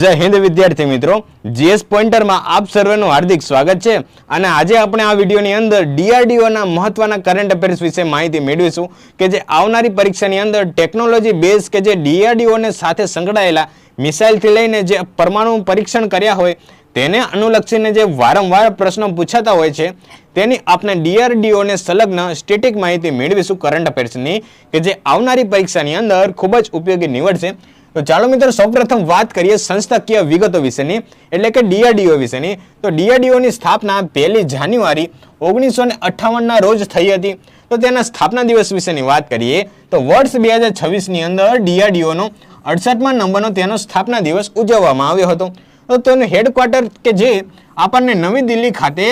જય હિન્દ વિદ્યાર્થી મિત્રો, જીએસ પોઈન્ટરમાં આપ સર્વેનું હાર્દિક સ્વાગત છે અને આજે આપણે આ વિડીયોની અંદર ડીઆરડીઓના મહત્વના કરંટ અફેર્સ વિશે માહિતી મેળવીશું કે જે આવનારી પરીક્ષાની અંદર ટેકનોલોજી બેઝ કે જે ડીઆરડીઓને સાથે સંકળાયેલા મિસાઇલથી લઈને જે પરમાણુ પરીક્ષણ કર્યા હોય તેને અનુલક્ષીને જે વારંવાર પ્રશ્નો પૂછાતા હોય છે તેની આપણે ડીઆરડીઓને સંલગ્ન સ્ટેટિક માહિતી મેળવીશું કરંટ અફેર્સની કે જે આવનારી પરીક્ષાની અંદર ખૂબ જ ઉપયોગી નીવડશે। તો ચાલો મિત્રો સૌપ્રથમ વાત કરીએ સંસ્થાકીય વિગતો વિશેની એટલે કે ડીઆરડીઓ વિશેની। તો ડીઆરડીઓની સ્થાપના 1 જાન્યુઆરી 1958 ના રોજ થઈ હતી। તો તેના સ્થાપના દિવસ વિશેની વાત કરીએ તો વર્ષ 2026 ની અંદર ડીઆરડીઓનો 68મા નંબરનો તેનો સ્થાપના દિવસ ઉજવવામાં આવ્યો હતો। તો તેનું હેડક્વાર્ટર કે જે આપણને નવી દિલ્હી ખાતે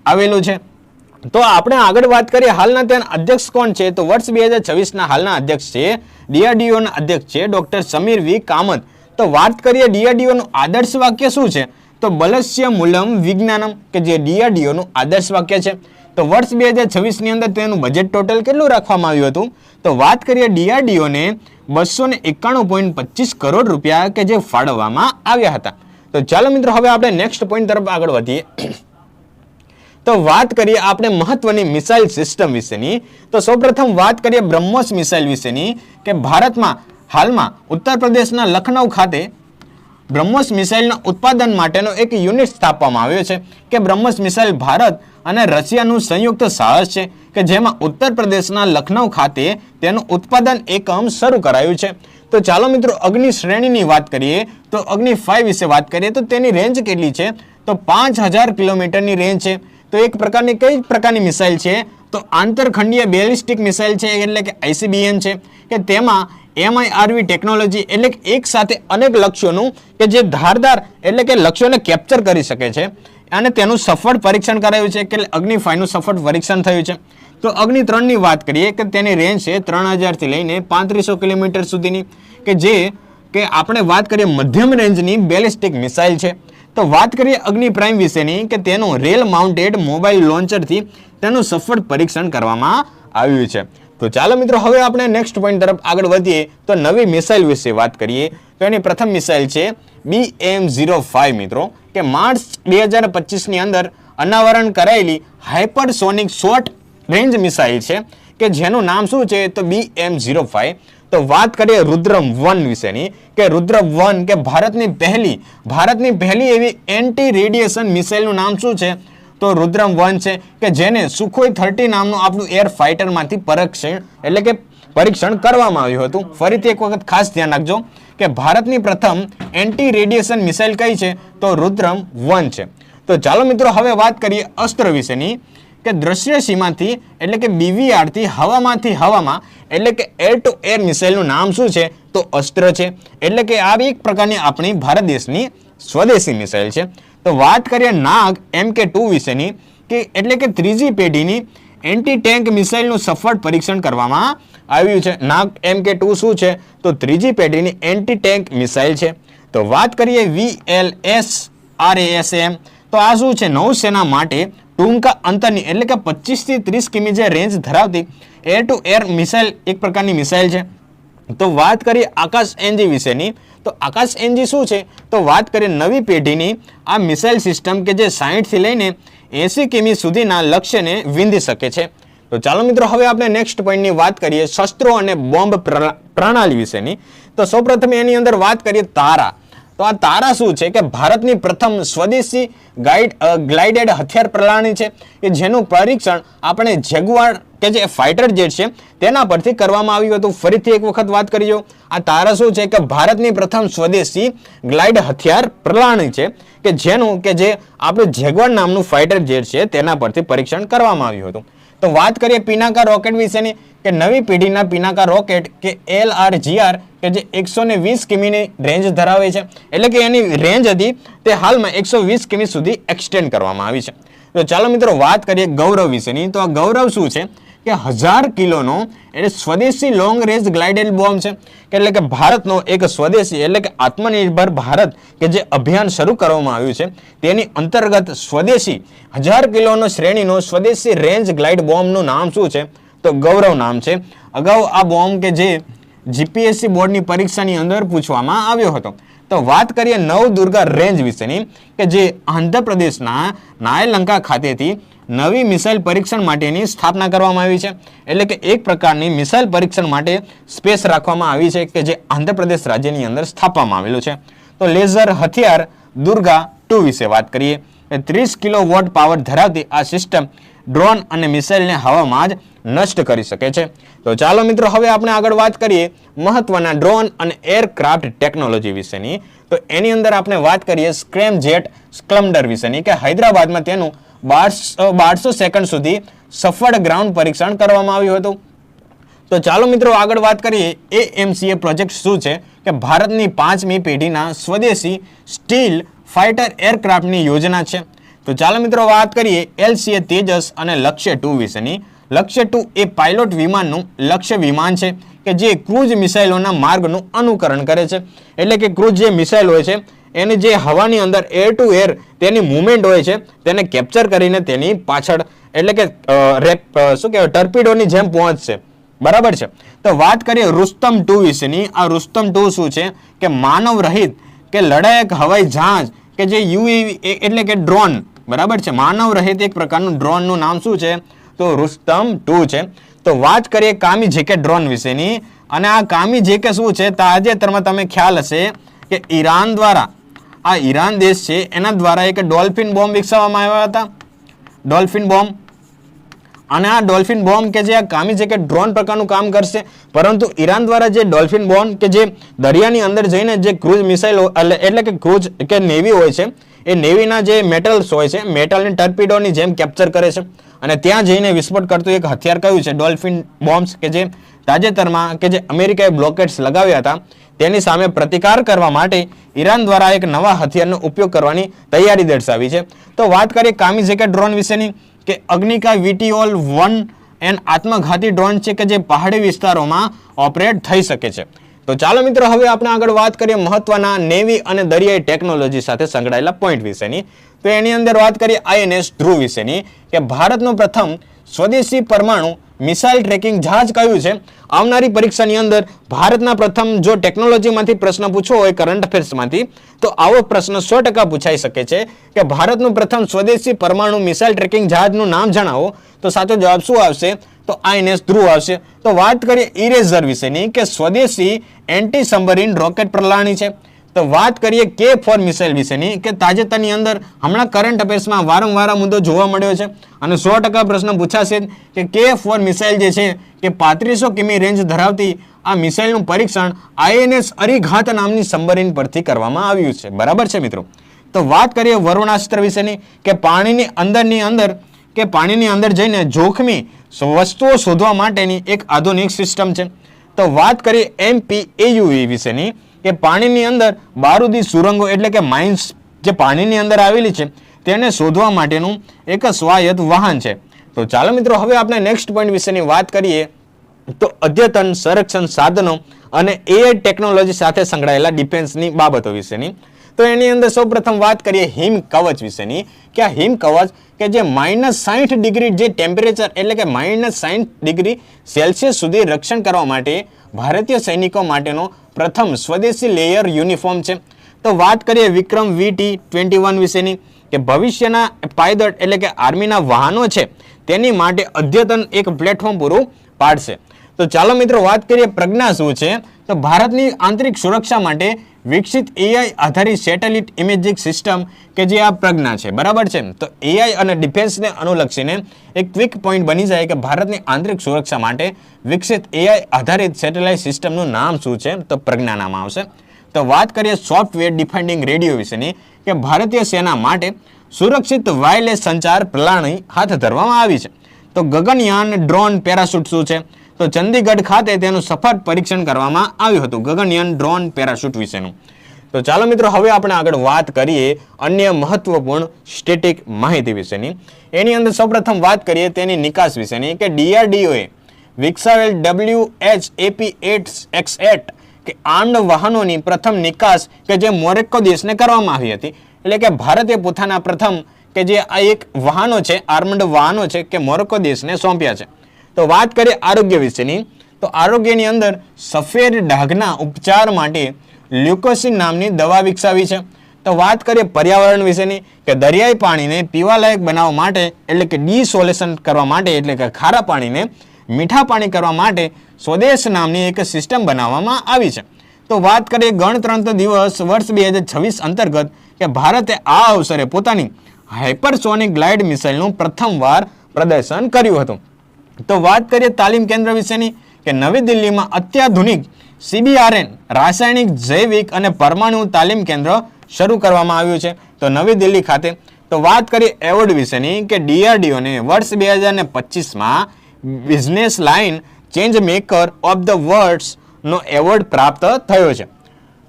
આવેલું છે। તો આપણે આગળ વાત કરીએ હાલના તેના અધ્યક્ષ કોણ છે તો વર્ષ 2026 ના હાલના અધ્યક્ષ છે ડીઆરડીઓના અધ્યક્ષ છે ડોક્ટર સમીર વી કામત। તો વાત કરીએ ડીઆરડીઓનું આદર્શ વાક્ય શું છે તો બલસ્ય મૂલમ વિજ્ઞાનમ કે જે ડીઆરડીઓનું આદર્શ વાક્ય છે। તો વર્ષ 2026 ની અંદર તેનું બજેટ ટોટલ કેટલું રાખવામાં આવ્યું હતું તો વાત કરીએ ડીઆરડીઓને 291.25 કરોડ રૂપિયા કે જે ફાળવવામાં આવ્યા હતા। તો ચાલો મિત્રો હવે આપણે નેક્સ્ટ પોઈન્ટ તરફ આગળ વધીએ। તો વાત કરીએ આપણે મહત્વની મિસાઇલ સિસ્ટમ વિશેની। તો સૌપ્રથમ વાત કરીએ બ્રહ્મોસ મિસાઇલ વિશેની કે ભારતમાં હાલમાં ઉત્તર પ્રદેશના લખનઉ ખાતે બ્રહ્મોસ મિસાઇલના ઉત્પાદન માટેનો એક યુનિટ સ્થાપવામાં આવ્યો છે કે બ્રહ્મોસ મિસાઇલ ભારત અને રશિયાનું સંયુક્ત સાહસ છે કે જેમાં ઉત્તર પ્રદેશના લખનઉ ખાતે તેનું ઉત્પાદન એકમ શરૂ કરાયું છે। તો ચાલો મિત્રો અગ્નિ શ્રેણીની વાત કરીએ તો અગ્નિ 5 વિશે વાત કરીએ તો તેની રેન્જ કેટલી છે તો 5000 કિલોમીટરની રેન્જ છે। તો એક પ્રકારની કઈ પ્રકારની મિસાઇલ છે તો આંતરખંડીય બેલિસ્ટિક મિસાઇલ છે એટલે કે આઈસીબીએમ છે કે તેમાં એમઆઈઆરવી ટેકનોલોજી એટલે કે એક સાથે અનેક લક્ષ્યોનું કે જે ધારદાર એટલે કે લક્ષ્યોને કેપ્ચર કરી શકે છે અને તેનું સફળ પરીક્ષણ કરાયું છે કે અગ્નિ 5 નું સફળ પરીક્ષણ થયું છે। તો અગ્નિ 3 ની વાત કરીએ કે તેની રેન્જ છે 3000 થી લઈને 3500 કિલોમીટર સુધીની કે જે કે આપણે વાત કરીએ મધ્યમ રેન્જની બેલિસ્ટિક મિસાઇલ છે। તો વાત કરીએ અગ્નિ પ્રાઇમ વિશેની કે તેનું રેલ માઉન્ટેડ મોબાઈલ લોન્ચરથી તેનું સફળ પરીક્ષણ કરવામાં આવ્યું છે। તો ચાલો મિત્રો હવે આપણે નેક્સ્ટ પોઈન્ટ તરફ આગળ વધીએ તો નવી મિસાઇલ વિશે વાત કરીએ તો એની પ્રથમ મિસાઇલ છે BM-05 મિત્રો કે માર્ચ 2025 ની અંદર અનાવરણ કરાયેલી હાઇપરસોનિક શોર્ટ રેન્જ મિસાઇલ છે કે જેનું નામ શું છે તો BM-05। તો વાત કરીએ રુદ્રમ 1 વિશેની કે રુદ્રમ 1 કે ભારતની પહેલી એવી એન્ટી રેડિયેશન મિસાઇલનું નામ શું છે તો રુદ્રમ 1 છે કે જેને સુખોઈ 30 નામનું આપણું એર ફાઇટરમાંથી પરીક્ષણ કરવામાં આવ્યું હતું। ફરીથી એક વખત ખાસ ધ્યાન રાખજો કે ભારતની પ્રથમ એન્ટી રેડિયેશન મિસાઇલ કઈ છે તો રુદ્રમ 1 છે। તો ચાલો મિત્રો હવે વાત કરીએ અસ્ત્ર વિશેની કે દ્રશ્ય સીમાથી એટલે કે BVR થી હવામાંથી હવામાં એટલે કે એર ટુ એર મિસાઇલનું નામ શું છે તો અસ્ત્ર છે એટલે કે આ એક પ્રકારની આપણી ભારત દેશની સ્વદેશી મિસાઇલ છે। તો વાત કરીએ નાગ MK2 વિશેની કે એટલે કે ત્રીજી પેઢીની એન્ટી ટેન્ક મિસાઇલનું સફળ પરીક્ષણ કરવામાં આવ્યું છે। નાગ MK2 શું છે તો ત્રીજી પેઢીની એન્ટી ટેન્ક મિસાઇલ છે। તો વાત કરીએ VLS-RASM તો આ શું છે નૌસેના માટે ટૂંકા અંતરની એટલે કે 25 થી 30 કિમી જે રેન્જ ધરાવતી એર ટુ એર મિસાઇલ એક પ્રકારની મિસાઇલ છે। તો વાત કરીએ આકાશ એનજી વિશેની તો આકાશ એનજી શું છે તો વાત કરીએ નવી પેઢીની આ મિસાઇલ સિસ્ટમ કે જે 60 થી લઈને 80 કિમી સુધીના લક્ષ્યને વિંધી શકે છે। તો ચાલો મિત્રો હવે આપણે નેક્સ્ટ પોઈન્ટની વાત કરીએ શસ્ત્રો અને બોમ્બ પ્રણાલી વિશેની। તો સૌપ્રથમ એની અંદર વાત કરીએ તારા। તો આ તારા શું છે કે ભારતની પ્રથમ સ્વદેશી ગ્લાઇડેડ હથિયાર પ્રણાલી છે કે જેનું પરીક્ષણ આપણે જેગુઆર કે જે ફાઇટર જેટ છે તેના પરથી કરવામાં આવ્યું હતું। ફરીથી એક વખત વાત કરીજો આ તારા શું છે કે ભારતની પ્રથમ સ્વદેશી ગ્લાઇડ હથિયાર પ્રણાલી છે કે જેનું કે જે આપણું જેગુઆર નામનું ફાઇટર જેટ છે તેના પરથી પરીક્ષણ કરવામાં આવ્યું હતું। તો વાત કરીએ પિનાકા રોકેટ વિશેની કે નવી પેઢીના પિનાકા રોકેટ કે LRGR કે જે 120 કિમીની રેન્જ ધરાવે છે એટલે કે એની રેન્જ હતી તે હાલમાં 120 કિમી સુધી એક્સટેન્ડ કરવામાં આવી છે। તો ચાલો મિત્રો વાત કરીએ ગૌરવ વિશેની। તો આ ગૌરવ શું છે કે 1000 કિલોનો એટલે સ્વદેશી લોંગ રેન્જ ગ્લાઇડેડ બોમ્બ છે એટલે કે ભારતનો એક સ્વદેશી એટલે કે આત્મનિર્ભર ભારત કે જે અભિયાન શરૂ કરવામાં આવ્યું છે તેની અંતર્ગત સ્વદેશી 1000 કિલોનો શ્રેણીનો સ્વદેશી રેન્જ ગ્લાઇડ બોમ્બનું નામ શું છે તો ગૌરવ નામ છે। અગાઉ આ બોમ્બ કે જે જીપીએસસી બોર્ડની પરીક્ષાની અંદર પૂછવામાં આવ્યો હતો। તો વાત કરીએ નવદુર્ગા રેન્જ વિશેની કે જે આંધ્રપ્રદેશના નાયલંકા ખાતેથી નવી મિસાઇલ પરીક્ષણ માટેની સ્થાપના કરવામાં આવી છે. એટલે કે એક પ્રકારની મિસાઇલ પરીક્ષણ માટે સ્પેસ રાખવામાં આવી છે કે જે આંધ્રપ્રદેશ રાજ્યની અંદર સ્થાપવામાં આવેલું છે. તો લેઝર હથિયાર દુર્ગા 2 વિશે વાત કરીએ. 30 કિલોવોટ પાવર ધરાવતી આ સિસ્ટમ ડ્રોન અને મિસાઇલને હવામાં જ નષ્ટ કરી શકે છે. તો ચાલો મિત્રો હવે આપણે આગળ વાત કરીએ મહત્વના ડ્રોન અને એરક્રાફ્ટ ટેકનોલોજી વિશેની. તો એની અંદર આપણે વાત કરીએ સ્ક્રેમજેટ સ્કલમ્ડર વિશેની કે હૈદરાબાદમાં તેનું 1200 સેકન્ડ સુધી સફળ ગ્રાઉન્ડ પરીક્ષણ કરવામાં આવ્યું હતું. તો ચાલો મિત્રો આગળ વાત કરીએ AMCA પ્રોજેક્ટ શું છે કે ભારતની 5મી પેઢીના સ્વદેશી સ્ટીલ ફાઇટર એરક્રાફ્ટની યોજના છે. તો ચાલો મિત્રો વાત કરીએ LCA તેજસ અને લક્ષ્ય 2 વિશેની. લક્ષ્ય 2 એ પાયલોટ વિમાનનું લક્ષ્ય વિમાન છે કે જે ક્રૂઝ મિસાઇલોના માર્ગનું અનુકરણ કરે છે. એટલે કે ક્રૂઝ જે મિસાઇલ હોય છે એની જે હવાની અંદર એર ટુ એર તેની મુવમેન્ટ હોય છે તેને કેપ્ચર કરીને તેની પાછળ એટલે કે શું કહેવાય ટર્પિડોની જેમ પહોંચશે. બરાબર છે. તો વાત કરીએ રુસ્તમ 2 વિશેની. આ રુસ્તમ 2 શું છે કે માનવ રહિત કે લડાયક હવાઈ જહાજ કે જે UAV એટલે કે ડ્રોન. બરાબર છે. માનવ રહિત એક પ્રકારનું ડ્રોનનું નામ શું છે તો રુસ્તમ 2 છે. તો વાત કરીએ કામી જેકે ડ્રોન વિશેની. અને આ કામી જેકે શું છે તાજેતરમાં તમે ખ્યાલ હશે કે ઈરાન દ્વારા આ ઈરાન દેશ છે એના દ્વારા એક ડોલ્ફિન બોમ્બ વિકસાવવામાં આવ્યા હતા. ડોલ્ફિન બોમ્બ અને આ ડોલ્ફિન બોમ્બ કે જે આ કામી જેકે ડ્રોન પ્રકારનું કામ કરશે. પરંતુ ઈરાન દ્વારા જે ડોલ્ફિન બોમ્બ કે જે દરિયાની અંદર જઈને જે ક્રૂઝ મિસાઇલ એટલે કે ક્રૂઝ કે નેવી હોય છે એ નેવીના જે મેટલ્સ હોય છે મેટલની ટર્પિડોની જેમ કેપ્ચર કરે છે અને ત્યાં જઈને વિસ્ફોટ કરતું એક હથિયાર કયું છે ડોલ્ફિન બોમ્બ્સ કે જે તાજેતરમાં કે જે અમેરિકાએ બ્લોકેટ્સ લગાવ્યા હતા તેની સામે પ્રતિકાર કરવા માટે ઈરાન દ્વારા એક નવા હથિયારનો ઉપયોગ કરવાની તૈયારી દર્શાવી છે. તો વાત કરીએ કામી જેકે ડ્રોન વિશેની કે અગ્નિકા VTOL 1 એન આત્મઘાતી ડ્રોન છે કે જે પહાડી વિસ્તારોમાં ઓપરેટ થઈ શકે છે. તો ચાલો મિત્રો હવે આપણે આગળ વાત કરીએ મહત્વના નેવી અને દરિયાઈ ટેકનોલોજી સાથે સંકળાયેલા પોઈન્ટ વિશેની. તો એની અંદર વાત કરીએ INS ધ્રુવ વિશેની કે ભારતનું પ્રથમ સ્વદેશી પરમાણુ મિસાઇલ ટ્રેકિંગ જહાજ કયું છે. આવનારી પરીક્ષાની અંદર ભારતના પ્રથમ જો ટેકનોલોજીમાંથી પ્રશ્ન પૂછવો હોય કરંટ અફેર્સમાંથી તો આવો પ્રશ્ન 100% પૂછાઈ શકે છે કે ભારતનું પ્રથમ સ્વદેશી પરમાણુ મિસાઇલ ટ્રેકિંગ જહાજનું નામ જણાવો. તો સાચો જવાબ શું આવશે તો INS ધ્રુવ આવશે. તો વાત કરીએ ઇરેઝર વિશેની કે સ્વદેશી એન્ટી સબમરીન રોકેટ પ્રણાલી છે. તો વાત કરીએ K4 મિસાઇલ વિશેની કે તાજેતરની અંદર હમણાં કરંટ અફેર્સમાં વારંવાર મુદ્દો જોવા મળ્યો છે અને 100% પ્રશ્ન પૂછાશે કે K4 મિસાઇલ જે છે કે 3500 કિમી રેન્જ ધરાવતી આ મિસાઇલનું પરીક્ષણ INS અરિઘાત નામની સબમરીન પરથી કરવામાં આવ્યું છે. બરાબર છે મિત્રો. તો વાત કરીએ વરુણાસ્ત્ર વિશેની કે પાણીની અંદર જઈને જોખમી વસ્તુઓ શોધવા માટેની એક આધુનિક સિસ્ટમ છે. તો વાત કરીએ MPAUV વિશેની કે પાણીની અંદર બારૂદી સુરંગો એટલે કે માઇન્સ જે પાણીની અંદર આવેલી છે તેને શોધવા માટેનું એક સ્વાયત્ત વાહન છે. તો ચાલો મિત્રો હવે આપણે નેક્સ્ટ પોઈન્ટ વિશેની વાત કરીએ તો અદ્યતન સંરક્ષણ સાધનો અને AI ટેકનોલોજી સાથે સંકળાયેલા ડિફેન્સની બાબતો વિશેની. તો એની અંદર સૌપ્રથમ વાત કરીએ હિમ કવચ વિશેની કે આ હિમ કવચ કે જે -60 ડિગ્રી જે ટેમ્પરેચર એટલે કે -60 ડિગ્રી સેલ્સિયસ સુધી રક્ષણ કરવા માટે ભારતીય સૈનિકો માટેનો પ્રથમ સ્વદેશી લેયર યુનિફોર્મ છે. તો વાત કરીએ વિક્રમ VT-21 વિશેની કે ભવિષ્યના પાયદળ એટલે કે આર્મીના વાહનો છે તેની માટે અદ્યતન એક પ્લેટફોર્મ પૂરું પાડશે. તો ચાલો મિત્રો વાત કરીએ પ્રજ્ઞા શું છે. તો ભારતની આંતરિક સુરક્ષા માટે વિકસિત AI આધારિત સેટેલાઇટ ઇમેજિંગ સિસ્ટમ કે જે આ પ્રજ્ઞા છે. બરાબર છે. તો AI અને ડિફેન્સને અનુલક્ષીને એક ક્વિક પોઈન્ટ બની જાય કે ભારતની આંતરિક સુરક્ષા માટે વિકસિત AI આધારિત સેટેલાઇટ સિસ્ટમનું નામ શું છે તો પ્રજ્ઞા નામ આવશે. તો વાત કરીએ સોફ્ટવેર ડિફાઇન્ડિંગ રેડિયો વિશેની કે ભારતીય સેના માટે સુરક્ષિત વાયરલેસ સંચાર પ્રણાલી હાથ ધરવામાં આવી છે. તો ગગનયાન ડ્રોન પેરાશૂટ શું છે તો ચંદીગઢ ખાતે તેનું સફળ પરીક્ષણ કરવામાં આવ્યું હતું ગગનયાન ડ્રોન પેરાશૂટ વિશેનું. તો ચાલો મિત્રો હવે આપણે આગળ વાત કરીએ અન્ય મહત્વપૂર્ણ સ્ટેટિક માહિતી વિશેની. એની અંદર સૌપ્રથમ વાત કરીએ તેની નિકાસ વિશેની કે DRDOએ વિકસાવેલ WHAP-8X8 કે આર્મ્ડ વાહનોની પ્રથમ નિકાસ કે જે મોરોક્કો દેશને કરવામાં આવી હતી. એટલે કે ભારતે પોતાના પ્રથમ કે જે આ એક વાહનો છે આર્મ્ડ વાહનો છે કે મોરોક્કો દેશને સોંપ્યા છે. તો વાત કરીએ આરોગ્ય વિશેની તો આરોગ્યની અંદર સફેદ ડાઘના ઉપચાર માટે લ્યુકોસિન નામની દવા વિકસાવી છે. તો વાત કરીએ પર્યાવરણ વિશેની કે દરિયાઈ પાણીને પીવાલાયક બનાવવા માટે એટલે કે ડિસોલેશન કરવા માટે એટલે કે ખારા પાણીને મીઠા પાણી કરવા માટે સ્વદેશ નામની એક સિસ્ટમ બનાવવામાં આવી છે. તો વાત કરીએ ગણતંત્ર દિવસ વર્ષ 2026 અંતર્ગત કે ભારતે આ અવસરે પોતાની હાઇપરસોનિક ગ્લાઇડ મિસાઇલનું પ્રથમવાર પ્રદર્શન કર્યું હતું. તો વાત કરીએ તાલીમ કેન્દ્ર વિશેની કે નવી દિલ્હીમાં અત્યાધુનિક CBRN રાસાયણિક જૈવિક અને પરમાણુ તાલીમ કેન્દ્ર શરૂ કરવામાં આવ્યું છે તો નવી દિલ્હી ખાતે. તો વાત કરીએ એવોર્ડ વિશેની કે DRDOને વર્ષ 2025માં business line change maker of the વર્ષનો એવોર્ડ પ્રાપ્ત થયો છે.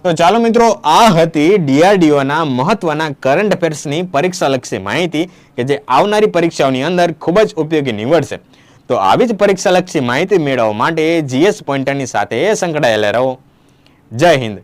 તો ચાલો મિત્રો, આ હતી DRDOના મહત્વના કરંટ અફેર્સની પરીક્ષાલક્ષી માહિતી કે જે આવનારી પરીક્ષાઓની અંદર ખૂબ જ ઉપયોગી નીવડશે. તો આવી જ પરીક્ષાલક્ષી માહિતી મેળવવા માટે GS પોઈન્ટરની સાથે સંકળાયેલા રહો. જય હિન્દ.